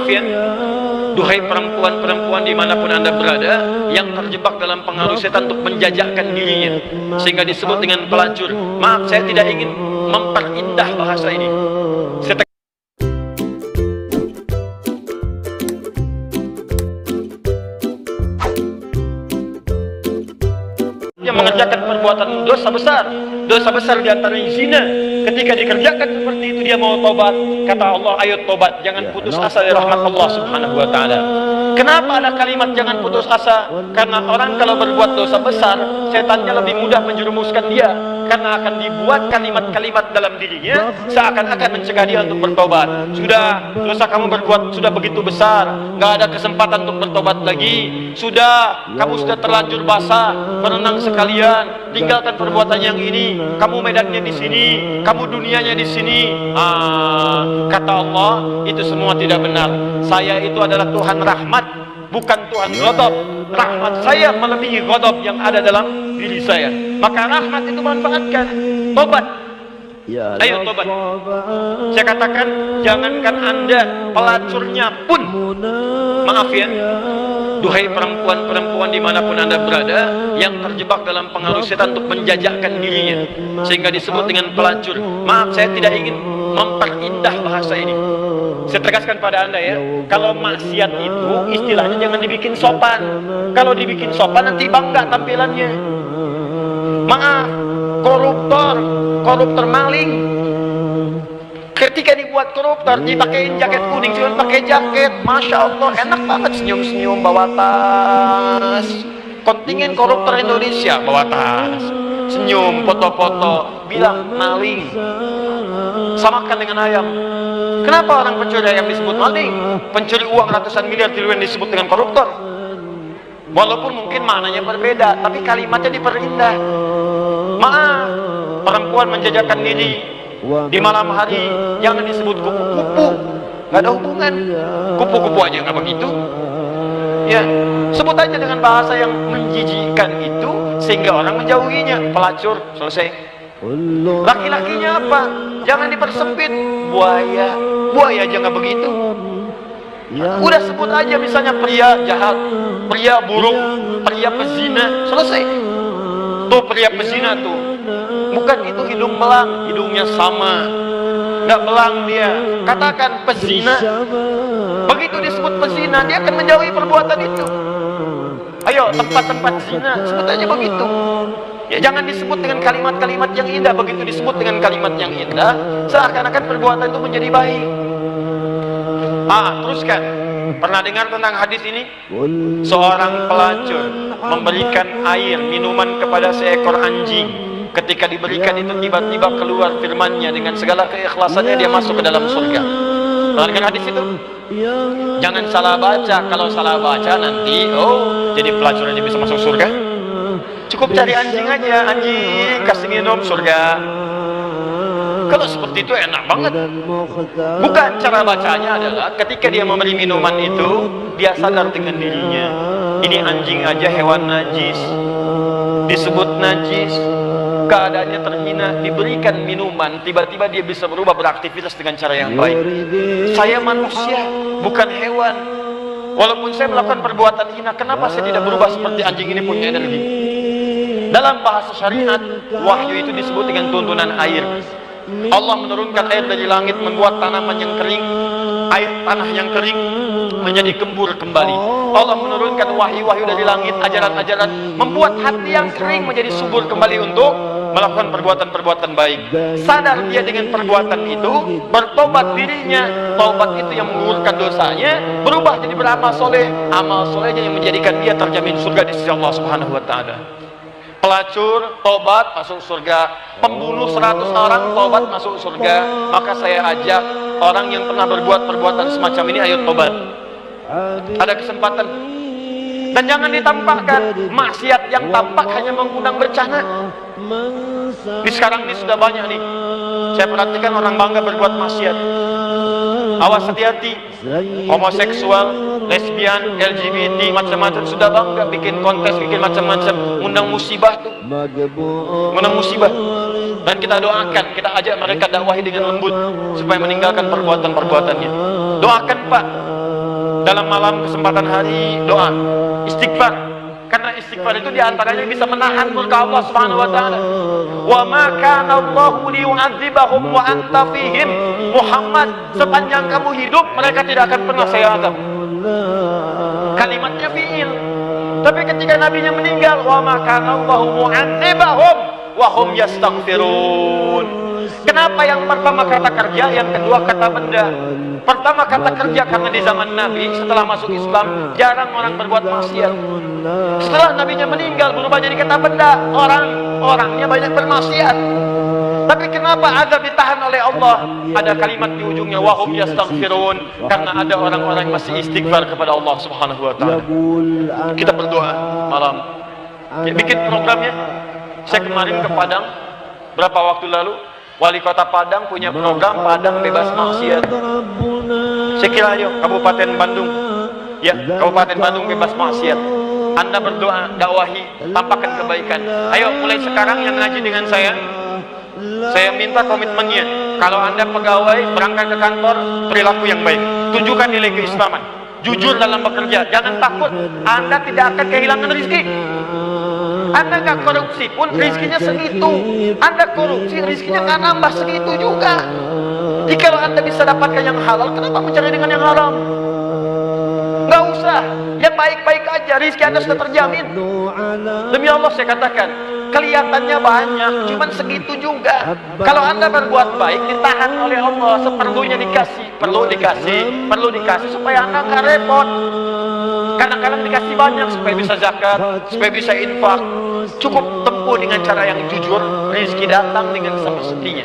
Maaf ya, duhai perempuan-perempuan dimanapun anda berada yang terjebak dalam pengaruh setan untuk menjajakkan dirinya sehingga disebut dengan pelacur. Maaf, saya tidak ingin memperindah bahasa ini. Yang mengerjakan perbuatan dosa besar diantaranya zina. Ketika dikerjakan seperti itu dia mau tobat, kata Allah, ayo tobat, jangan putus asa dari rahmat Allah Subhanahu wa taala. Kenapa ada kalimat jangan putus asa? Karena orang kalau berbuat dosa besar, setannya lebih mudah menjerumuskan dia, karena akan dibuat kalimat-kalimat dalam dirinya seakan-akan mencegah dia untuk bertobat. Sudah, dosa kamu berbuat sudah begitu besar, nggak ada kesempatan untuk bertobat lagi. Sudah, kamu sudah terlanjur basah, berenang sekalian, tinggalkan perbuatan yang ini. Kamu medannya di sini, kamu dunianya di sini. Kata Allah, itu semua tidak benar. Saya itu adalah Tuhan rahmat, bukan Tuhan ghadab. Rahmat saya melebihi ghadab yang ada dalam diri saya. Maka rahmat itu manfaatkan. Tobat. Ayo tobat. Saya katakan, jangankan anda, pelacurnya pun. Maaf ya, duhai perempuan-perempuan dimanapun anda berada yang terjebak dalam pengaruh setan untuk menjajakkan dirinya sehingga disebut dengan pelacur. Maaf, saya tidak ingin memperindah bahasa ini. Saya tegaskan pada anda ya, kalau maksiat itu istilahnya jangan dibikin sopan. Kalau dibikin sopan nanti bangga tampilannya. Maaf, koruptor maling, ketika dibuat koruptor dipakein jaket kuning, cuma pakai jaket, masya Allah enak banget, senyum-senyum bawa tas. Kontingen koruptor Indonesia bawa tas, senyum, foto-foto, bilang maling. Samakan dengan ayam. Kenapa orang pencuri ayam disebut maling? Pencuri uang ratusan miliar triliun disebut dengan koruptor. Walaupun mungkin maknanya berbeda, tapi kalimatnya diperindah. Maaf, perempuan menjajakan diri di malam hari jangan disebut kupu-kupu, nggak ada hubungan. Kupu-kupu aja nggak begitu. Ya, sebut aja dengan bahasa yang menjijikkan itu sehingga orang menjauhinya. Pelacur, selesai. Laki-lakinya apa? Jangan dipersempit. Buaya aja nggak begitu. Udah sebut aja misalnya pria jahat, pria buruk, pria pezina, selesai. Tuh pria pezina tuh, bukan itu hidung belang, hidungnya sama, nggak belang dia. Katakan pezina. Begitu disebut pezina, dia akan menjauhi perbuatan itu. Ayo, tempat-tempat zina, sebut aja begitu. Ya jangan disebut dengan kalimat-kalimat yang indah. Begitu disebut dengan kalimat yang indah, seakan-akan perbuatan itu menjadi baik. Teruskan. Pernah dengar tentang hadis ini? Seorang pelacur memberikan air minuman kepada seekor anjing. Ketika diberikan itu tiba-tiba keluar firman-Nya, dengan segala keikhlasannya dia masuk ke dalam surga. Pernah dengar hadis itu? Jangan salah baca. Kalau salah baca nanti jadi pelacur aja bisa masuk surga. Cukup cari anjing aja, anjing kasih minum surga. Kalau seperti itu enak banget. Bukan, cara bacanya adalah ketika dia memberi minuman itu, dia sadar dengan dirinya, ini anjing aja hewan najis, disebut najis, keadaannya terhina, diberikan minuman, tiba-tiba dia bisa berubah, beraktivitas dengan cara yang baik. Saya manusia, bukan hewan. Walaupun saya melakukan perbuatan hina, kenapa saya tidak berubah seperti anjing ini punya energi? Dalam bahasa syariat, wahyu itu disebut dengan tuntunan air. Allah menurunkan air dari langit, membuat tanaman yang kering, tanah yang kering menjadi gembur kembali. Allah menurunkan wahyu-wahyu dari langit, ajaran-ajaran, membuat hati yang kering menjadi subur kembali untuk melakukan perbuatan-perbuatan baik. Sadar dia dengan perbuatan itu, bertobat dirinya, taubat itu yang menggugurkan dosanya, berubah jadi beramal soleh, amal solehnya yang menjadikan dia terjamin surga di sisi Allah Subhanahu wa taala. Pelacur, tobat, masuk surga. Pembunuh 100 orang, tobat, masuk surga. Maka saya ajak orang yang pernah berbuat perbuatan semacam ini, ayo tobat. Ada kesempatan. Dan jangan ditampakkan maksiat yang tampak hanya mengundang bencana. Di sekarang ini sudah banyak nih, saya perhatikan orang bangga berbuat maksiat. Awas, hati-hati. Homoseksual, lesbian, LGBT, macam-macam sudah bangga bikin kontes, bikin macam-macam, undang musibah tuh, undang musibah. Dan kita doakan, kita ajak mereka dakwahi dengan lembut supaya meninggalkan perbuatan-perbuatannya. Doakan Pak, dalam malam kesempatan hari doa istighfar, karena istighfar itu diantaranya bisa menahan murka Allah Subhanahu wa taala. Wa ma kana Allahu liyu'adzibahum wa anta fihim. Muhammad, sepanjang kamu hidup mereka tidak akan pernah saya azab. Kalimatnya fi'il. Tapi ketika nabinya meninggal, wa ma kana Allahu mu'adzibahum wa hum yastaghfirun. Kenapa yang pertama kata kerja, yang kedua kata benda? Pertama kata kerja karena di zaman Nabi setelah masuk Islam jarang orang berbuat maksiat. Setelah nabinya meninggal berubah jadi kata benda, orang-orangnya banyak bermaksiat. Tapi kenapa azab ditahan oleh Allah? Ada kalimat di ujungnya wahum yastaghfirun, karena ada orang-orang yang masih istighfar kepada Allah Subhanahu wa taala. Kita berdoa malam. Bikin programnya. Saya kemarin ke Padang berapa waktu lalu, wali kota Padang punya program Padang bebas maksiat. Saya kira ayo Kabupaten Bandung, ya Kabupaten Bandung bebas maksiat. Anda berdoa, dakwahi, tampakkan kebaikan. Ayo mulai sekarang yang ngaji dengan saya minta komitmennya. Kalau Anda pegawai berangkat ke kantor, perilaku yang baik, tunjukkan nilai keislaman, jujur dalam bekerja, jangan takut. Anda tidak akan kehilangan rezeki. Anda nggak korupsi pun rizkinya segitu. Anda korupsi rizkinya nggak nambah segitu juga. Jika Anda bisa dapatkan yang halal, kenapa mencari dengan yang haram? Nggak usah, yang baik-baik aja, rizki Anda sudah terjamin. Demi Allah saya katakan, kelihatannya banyak, cuman segitu juga. Kalau Anda berbuat baik, ditahan oleh Allah, seperlunya dikasih, perlu dikasih supaya Anda nggak repot. Kadang-kadang dikasih banyak supaya bisa zakat, supaya bisa infak. Cukup tempuh dengan cara yang jujur, rezeki datang dengan semestinya.